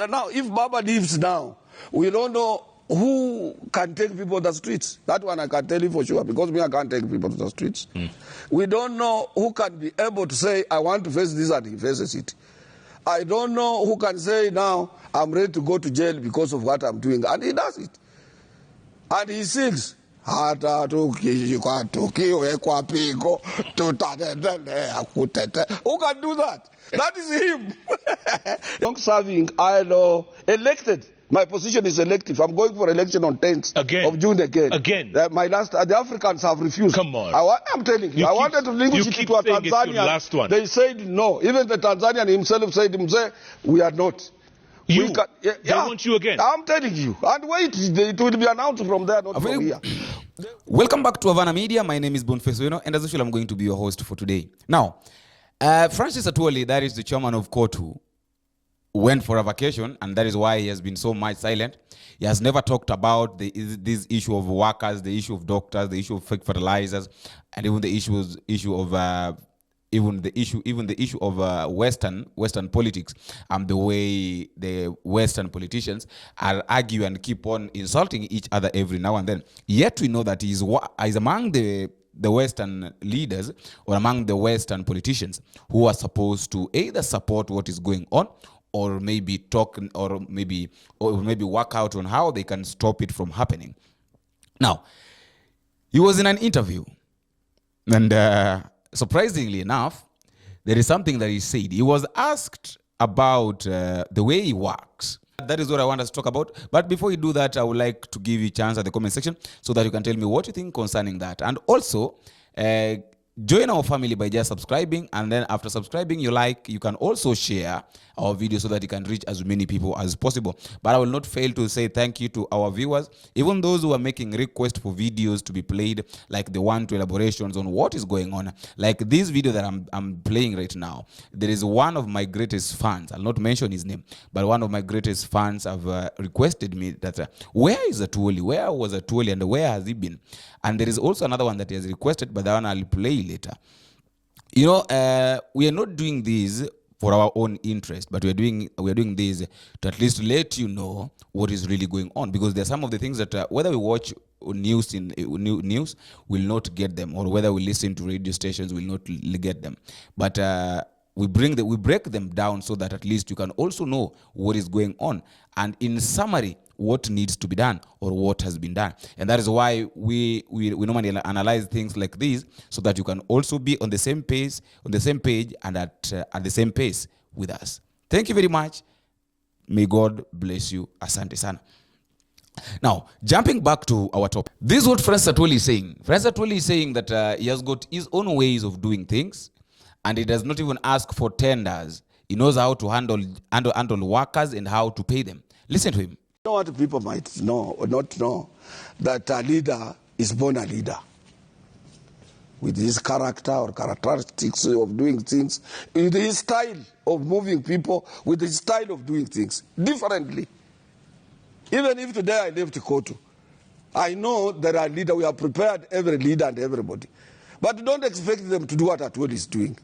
now, if Baba leaves now, we don't know who can take people on the streets. That one I can tell you for sure, because me, I can't take people to the streets. We don't know who can be able to say, I want to face this, and he faces it. I don't know who can say now, I'm ready to go to jail because of what I'm doing. And he does it. And he sings. Who can do that? That is him. Long serving, I know, elected. My position is elective. I'm going for election on 10th of June again. The Africans have refused. Come on. I'm telling you. I wanted to negotiate it to a Tanzanian. They said no. Even the Tanzanian himself said, we are not. They want you again. I'm telling you. And wait, it will be announced from there, not from here. Welcome back to Havana Media. My name is Boniface, and as usual, I'm going to be your host for today. Now, Francis Atwoli, that is the chairman of COTU, went for a vacation, and that is why he has been so much silent. He has never talked about this issue of workers, the issue of doctors, the issue of fake fertilizers, and even the issue of Western politics, and the way the Western politicians are argue and keep on insulting each other every now and then. Yet we know that he's among the Western leaders or among the Western politicians who are supposed to either support what is going on, or maybe talk, or maybe work out on how they can stop it from happening. Now, he was in an interview, and surprisingly enough, there is something that he said. He was asked about the way he works. That is what I want us to talk about. But before you do that, I would like to give you a chance at the comment section so that you can tell me what you think concerning that. And also, join our family by just subscribing, and then after subscribing, you can also share our video so that it can reach as many people as possible. But I will not fail to say thank you to our viewers, even those who are making requests for videos to be played, like the one to elaborations on what is going on. Like this video that I'm playing right now, there is one of my greatest fans, I'll not mention his name, but one of my greatest fans have requested me that where is Atwoli? Where was Atwoli, and where has he been? And there is also another one that he has requested, but that one I'll play later. You know, we are not doing this for our own interest, but we are doing this to at least let you know what is really going on, because there are some of the things that whether we watch news will not get them, or whether we listen to radio stations will not get them. But we break them down so that at least you can also know what is going on, and in summary, what needs to be done or what has been done. And that is why we normally analyze things like this, so that you can also be on the same page, and at the same pace with us. Thank you very much. May God bless you. Asante sana. Now, jumping back to our topic. This is what Francis Atwoli is saying. Francis Atwoli is saying that he has got his own ways of doing things, and he does not even ask for tenders. He knows how to handle workers and how to pay them. Listen to him. You know what people might know or not know, that a leader is born a leader with his character or characteristics of doing things, with his style of moving people, with his style of doing things differently. Even if today I left COTU, I know that a leader, we have prepared every leader and everybody. But don't expect them to do what Atwoli is doing.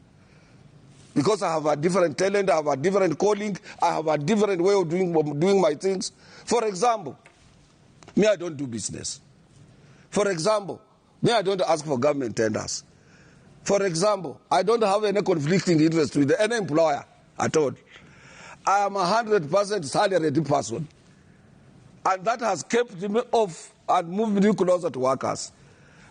Because I have a different talent, I have a different calling, I have a different way of doing my things. For example, me, I don't do business. For example, me, I don't ask for government tenders. For example, I don't have any conflicting interest with any employer at all. I am 100% salaried person. And that has kept me off and moved me closer to workers.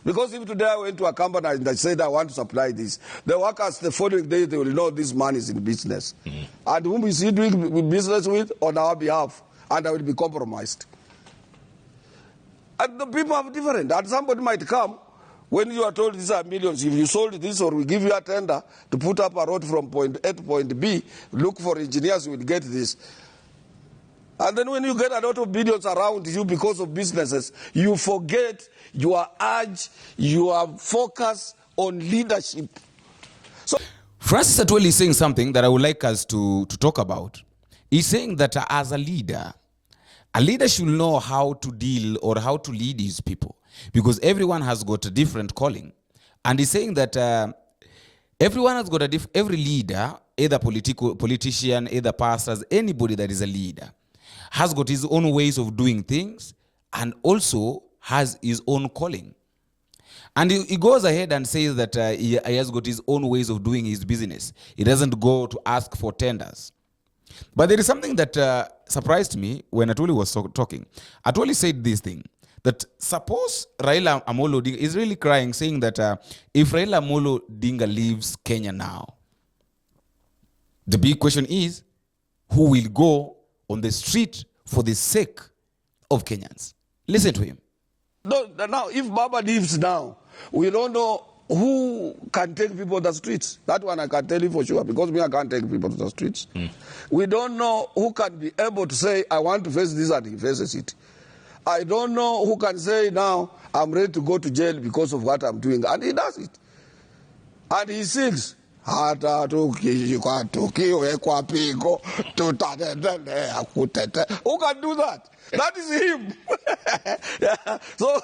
Because if today I went to a company and I said I want to supply this, the workers the following day, they will know this man is in business. And whom is he doing business with on our behalf? And I will be compromised. And the people are different. And somebody might come when you are told these are millions. If you sold this, or we give you a tender to put up a road from point A to point B, look for engineers, you will get this. And then when you get a lot of billions around you because of businesses, you forget your urge, your focus on leadership. So Francis Atwoli is saying something that I would like us to talk about. He's saying that as a leader should know how to deal or how to lead his people, because everyone has got a different calling. And he's saying that everyone has got every leader either politician, either pastors, anybody that is a leader, has got his own ways of doing things and also has his own calling. And he goes ahead and says that he has got his own ways of doing his business. He doesn't go to ask for tenders. But there is something that surprised me when Atwoli was talking. Atwoli said this thing, that suppose Raila Amolo Odinga is really crying, saying that if Raila Amolo Odinga leaves Kenya now, the big question is, who will go on the street for the sake of Kenyans? Listen to him. No, now, if Baba leaves now, we don't know who can take people to the streets. That one I can tell you for sure, because me, I can't take people to the streets. We don't know who can be able to say, I want to face this, and he faces it. I don't know who can say now, I'm ready to go to jail because of what I'm doing. And he does it. And he sings. Who can do that? That is him. Yeah. So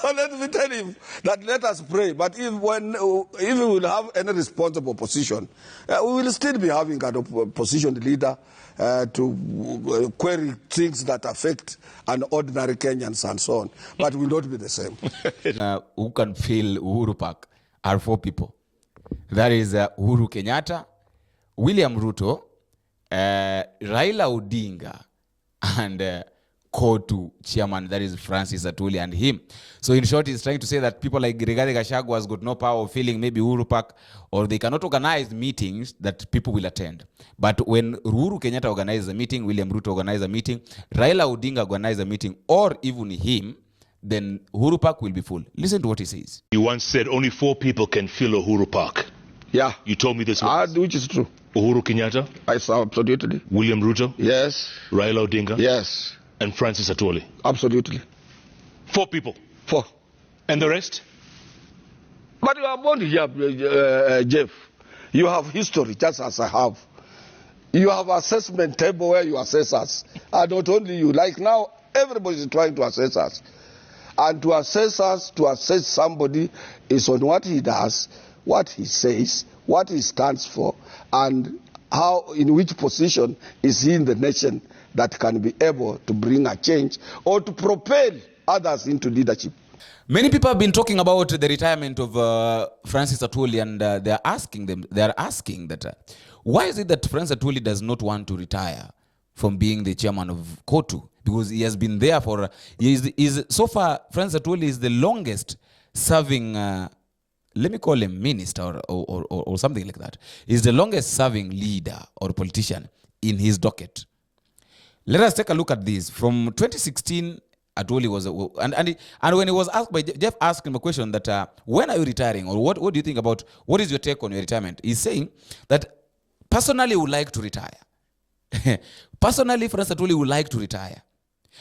let me tell him that let us pray. But if we will have any responsible position, we will still be having a position leader to query things that affect an ordinary Kenyans and so on. But will not be the same. Who can fill Uhuru Park are 4 people. That is Uhuru Kenyatta, William Ruto, Raila Odinga, and COTU chairman, that is Francis Atwoli, and him. So in short, he's trying to say that people like Rigathi Gachagua has got no power of filling maybe Uhuru Park, or they cannot organize meetings that people will attend. But when Uhuru Kenyatta organizes a meeting, William Ruto organizes a meeting, Raila Odinga organizes a meeting, or even him, then Uhuru Park will be full. Listen to what he says. You once said only 4 people can fill Uhuru Park. Yeah. You told me this once. Which is true. Uhuru Kenyatta? I saw absolutely. William Ruto? Yes. Raila Odinga? Yes. And Francis Atwoli? Absolutely. 4 people? 4. And the rest? But you are born here, Jeff. You have history, just as I have. You have assessment table where you assess us. And not only you. Like now, everybody is trying to assess us. And to assess us, to assess somebody, is on what he does, what he says, what he stands for, and how, in which position is he in the nation that can be able to bring a change or to propel others into leadership. Many people have been talking about the retirement of Francis Atwoli, and they are asking that why is it that Francis Atwoli does not want to retire from being the chairman of COTU? Because he has been there for, so far, Francis Atwoli is the longest serving, let me call him minister or something like that. He's the longest serving leader or politician in his docket. Let us take a look at this. From 2016, Atwoli was, and when he was asked by Jeff, asked him a question that when are you retiring, or what do you think about, what is your take on your retirement? He's saying that personally would like to retire. Personally, Francis Atwoli would like to retire.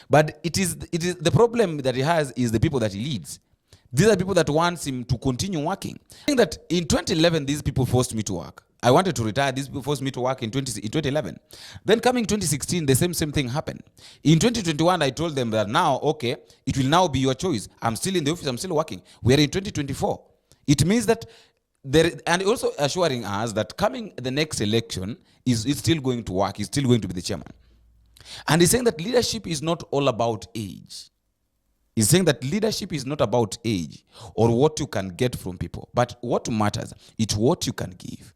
But it is the problem that he has is the people that he leads. These are people that want him to continue working. I think that in 2011, these people forced me to work. I wanted to retire. These people forced me to work in 2011. Then coming 2016, the same thing happened. In 2021, I told them that now, okay, it will now be your choice. I'm still in the office. I'm still working. We are in 2024. It means that and also assuring us that coming the next election is still going to work. He's still going to be the chairman. And he's saying that leadership is not all about age. He's saying that leadership is not about age or what you can get from people, but what matters, it's what you can give.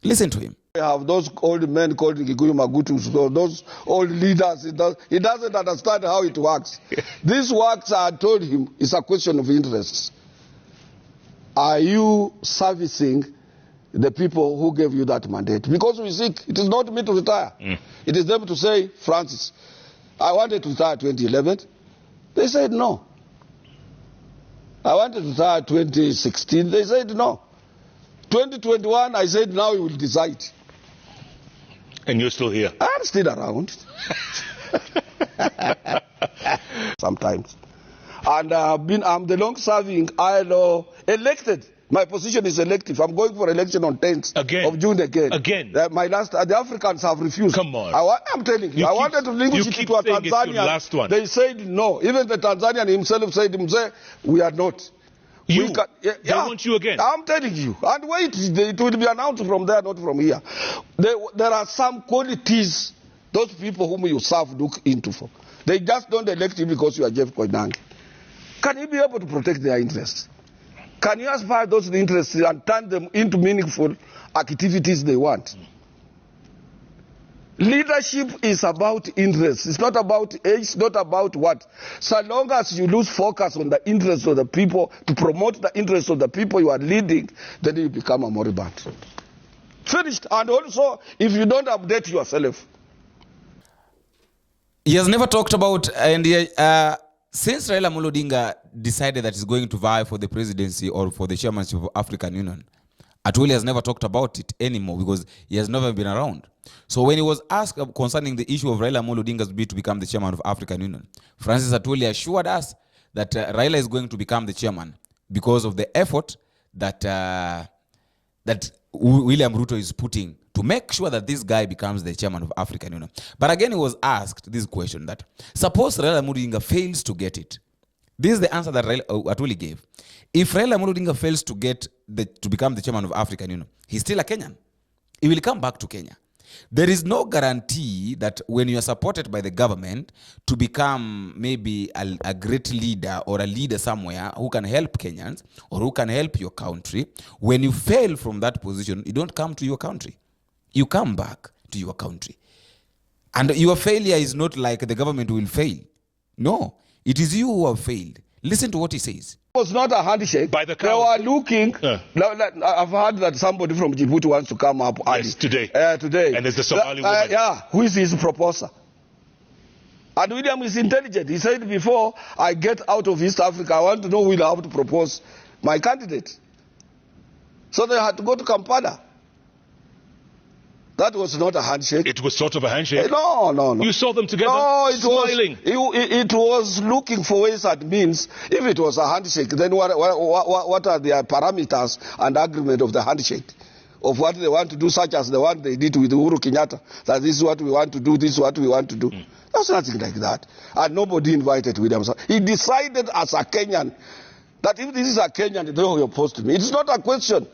Listen to him. We have those old men called Kikuyu Magutus, those old leaders. He doesn't understand how it works. This works, I told him, is a question of interests. Are you servicing the people who gave you that mandate? Because we seek, it is not me to retire. It is them to say, Francis, I wanted to retire 2011. They said no. I wanted to retire 2016. They said no. 2021, I said now you will decide. And you're still here? I'm still around. Sometimes. And I'm the long-serving ILO elected. My position is elective. I'm going for election on 10th of June again. The Africans have refused. Come on. I'm telling you. I wanted to link it to a Tanzanian. Last one. They said no. Even the Tanzanian himself said, we are not. You? We can, They want you again? I'm telling you. And wait, it will be announced from there, not from here. There are some qualities those people whom you serve look into for. They just don't elect you because you are Jeff Koinange. Can you be able to protect their interests? Can you aspire those interests and turn them into meaningful activities they want? Leadership is about interests. It's not about age, it's not about what. So long as you lose focus on the interests of the people, to promote the interests of the people you are leading, then you become a moribund. Finished. And also, if you don't update yourself. He has never talked about, and since Raila Amolo Odinga decided that he's going to vie for the presidency or for the chairmanship of African Union, Atwoli has never talked about it anymore because he has never been around. So when he was asked concerning the issue of Raila Amolo Odinga's bid to become the chairman of African Union, Francis Atwoli assured us that Raila is going to become the chairman because of the effort that that William Ruto is putting to make sure that this guy becomes the chairman of African Union. But again, he was asked this question that, suppose Raila Amolo Odinga fails to get it. This is the answer that Atwoli gave. If Raila Amolo Odinga fails to get to become the chairman of African Union, he's still a Kenyan. He will come back to Kenya. There is no guarantee that when you are supported by the government to become maybe a great leader or a leader somewhere who can help Kenyans or who can help your country, when you fail from that position, you don't come to your country. You come back to your country. And your failure is not like the government will fail. No, it is you who have failed. Listen to what he says. It was not a handshake. By the they were looking. I've heard that somebody from Djibouti wants to come up. Yes, today. Today. And there's the Somali woman. Who is his proposer? And William is intelligent. He said before I get out of East Africa, I want to know who will have to propose my candidate. So they had to go to Kampala. That was not a handshake. It was sort of a handshake. No. You saw them together smiling. It was looking for ways and means. If it was a handshake, then what are the parameters and agreement of the handshake? Of what they want to do, such as the one they did with Uhuru Kenyatta. That this is what we want to do, this is what we want to do. There's nothing like that. And nobody invited William. He decided as a Kenyan that if this is a Kenyan, they will oppose to me. It's not a question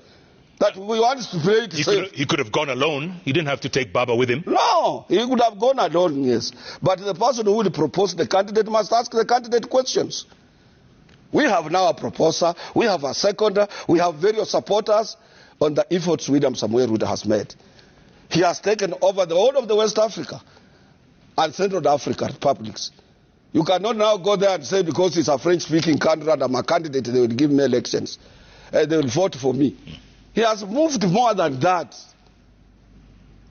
that we want to play it safe. He could have gone alone. He didn't have to take Baba with him. No, he could have gone alone, yes. But the person who will propose the candidate must ask the candidate questions. We have now a proposer, we have a seconder, we have various supporters on the efforts William Samuel Ruto has made. He has taken over the whole of the West Africa and Central Africa republics. You cannot now go there and say because it's a French-speaking country and I'm a candidate, they will give me elections. They will vote for me. He has moved more than that.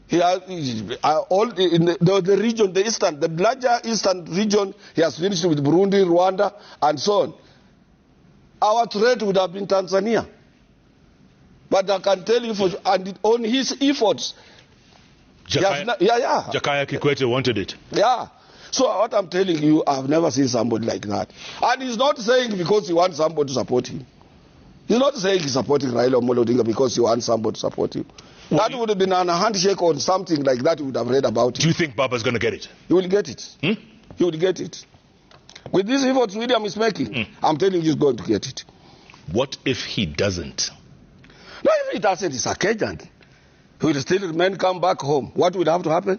He has all in the region, the larger eastern region. He has finished with Burundi, Rwanda, and so on. Our threat would have been Tanzania. But I can tell you, and on his efforts, Jakaya Kikwete wanted it. Yeah. So what I'm telling you, I've never seen somebody like that. And he's not saying because he wants somebody to support him. He's not saying he's supporting Raila Amolo Odinga because he wants somebody to support him. That would have been a handshake or something like that. You would have read about it. Do you think Baba's going to get it? He will get it. He will get it. With these efforts William is making, I'm telling you he's going to get it. What if he doesn't? No, if he doesn't, he's a Kenyan. He will still remain, come back home. What would have to happen?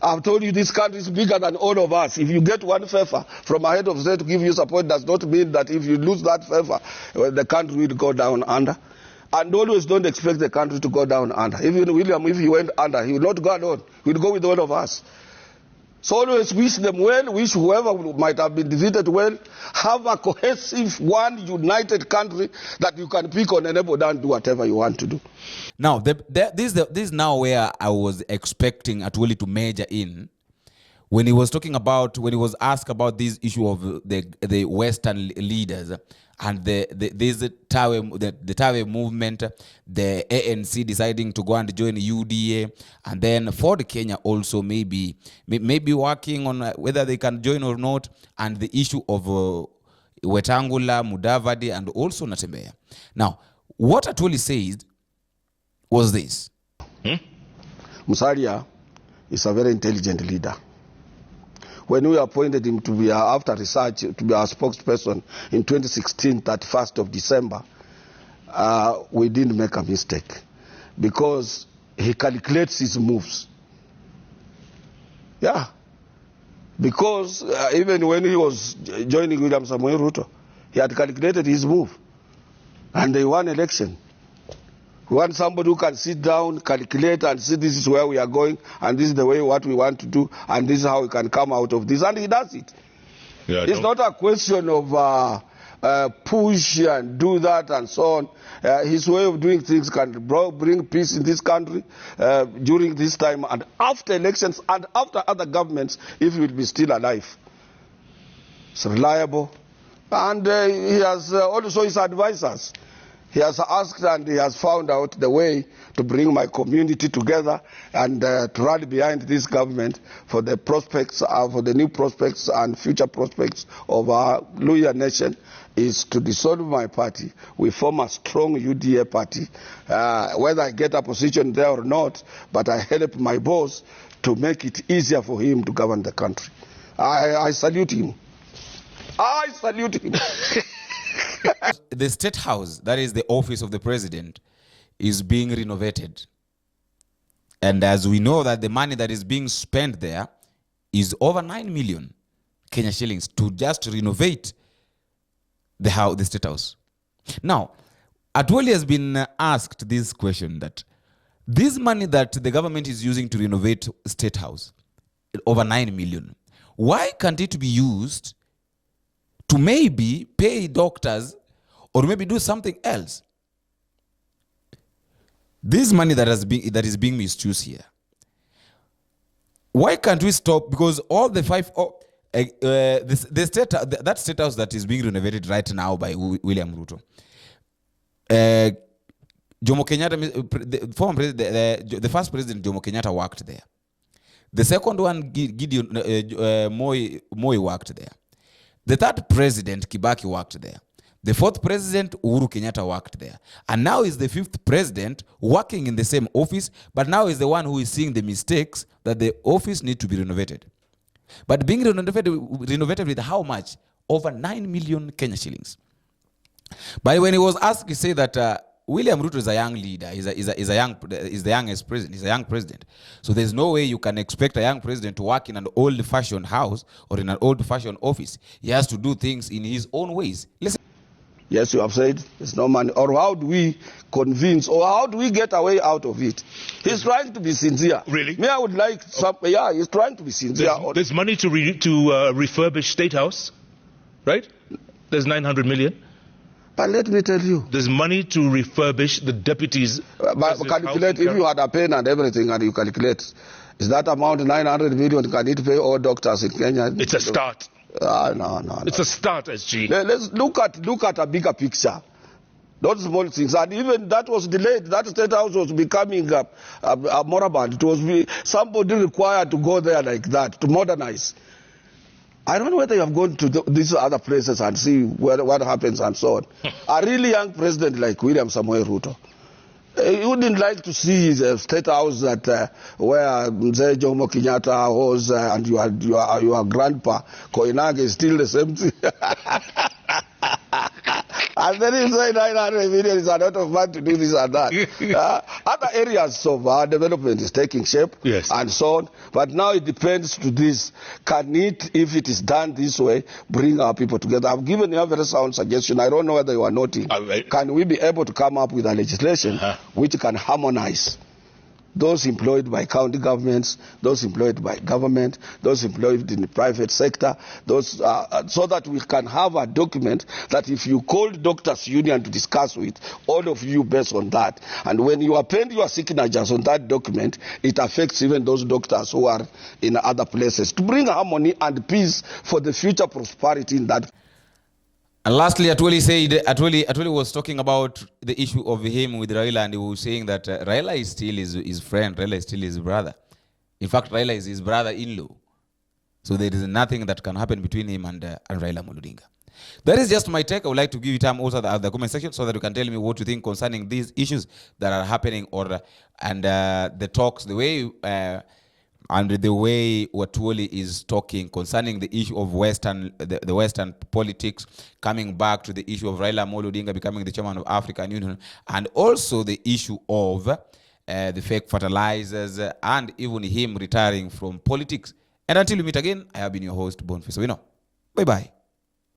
I've told you this country is bigger than all of us. If you get one favor from a head of state to give you support, does not mean that if you lose that favor, the country will go down under. And always don't expect the country to go down under. Even William, if he went under, he will not go alone. He will go with all of us. So always wish them well, wish whoever might have been defeated well, have a cohesive, one united country that you can pick on and enable and do whatever you want to do. Now, this is now where I was expecting Atwoli to major in when he was asked about this issue of the Western leaders and the Tawe movement, the ANC deciding to go and join UDA, and then Ford Kenya also maybe working on whether they can join or not, and the issue of Wetangula, Mudavadi, and also Natembeya. Now, what Atwoli said was this. Musalia is a very intelligent leader. when we appointed him to be after research to be our spokesperson in 2016, 31st of December, we didn't make a mistake because he calculates his moves. Yeah. Because even when he was joining William Samoei Ruto, he had calculated his move. And they won election. We want somebody who can sit down, calculate, and see this is where we are going, and this is the way what we want to do, and this is how we can come out of this. And he does it. Yeah, it's not a question of push and do that and so on. His way of doing things can bring peace in this country during this time and after elections and after other governments, if he will be still alive. It's reliable. And he has also his advisors. He has asked and he has found out the way to bring my community together and to rally behind this government for the prospects, for the new prospects and future prospects of our Luhya nation is to dissolve my party. We form a strong UDA party. Whether I get a position there or not, but I help my boss to make it easier for him to govern the country. I salute him. I salute him. The State House, that is the office of the president, is being renovated. And as we know that the money that is being spent there is over 9 million Kenya shillings to just renovate the State House. Now, Atwoli has been asked this question that this money that the government is using to renovate State House, over 9 million, why can't it be used to maybe pay doctors or maybe do something else? This money that is being misused here, why can't we stop? Because all the that State House that is being renovated right now by William Ruto, Jomo Kenyatta, the former president, the first president Jomo Kenyatta worked there. The second one, Gideon Moi worked there. The third president, Kibaki, worked there. The fourth president, Uhuru Kenyatta, worked there. And now is the fifth president working in the same office, but now is the one who is seeing the mistakes that the office need to be renovated. But being renovated with how much? Over 9 million Kenya shillings. But when he was asked, he said that William Ruto is a young leader, is the youngest president, he's a young president. So there's no way you can expect a young president to work in an old-fashioned house or in an old-fashioned office. He has to do things in his own ways. Listen. Yes, you have said there's no money. Or how do we convince, or how do we get away out of it? He's trying to be sincere. Really? Me, I would like some, yeah, he's trying to be sincere. There's money to refurbish State House, right? There's 900 million. But let me tell you. There's money to refurbish the deputies. But calculate, if you had a pen and everything and you calculate, is that amount 900 million, can it pay all doctors in Kenya? It's a start. No. It's a start, SG. Let's look at a bigger picture. Not small things. And even that was delayed. That State House was becoming a moribund. It was somebody required to go there like that, to modernize. I don't know whether you have gone to these other places and see what happens and so on. A really young president like William Samoei Ruto, you wouldn't like to see the State House that where Mzee Jomo Kenyatta was and your grandpa Koinange is still the same thing. And then you say 900 million is a lot of money to do this and that. Other areas of development is taking shape, yes, and so on. But now it depends to this. Can it, if it is done this way, bring our people together? I've given you a very sound suggestion. I don't know whether you are noting. Can we be able to come up with a legislation which can harmonize those employed by county governments, those employed by government, those employed in the private sector, those so that we can have a document that if you call doctors union to discuss with, all of you based on that, and when you append your signatures on that document, it affects even those doctors who are in other places, to bring harmony and peace for the future prosperity in that. And lastly, Atwoli was talking about the issue of him with Raila, and he was saying that Raila is still his friend, Raila is still his brother. In fact, Raila is his brother-in-law. So there is nothing that can happen between him and Raila Odinga. That is just my take. I would like to give you time also at the comment section so that you can tell me what you think concerning these issues that are happening, and the talks, the way and the way Atwoli is talking concerning the issue of the Western politics, coming back to the issue of Raila Odinga becoming the chairman of African Union, and also the issue of the fake fertilizers, and even him retiring from politics. And until we meet again, I have been your host, Boniface. Bye-bye.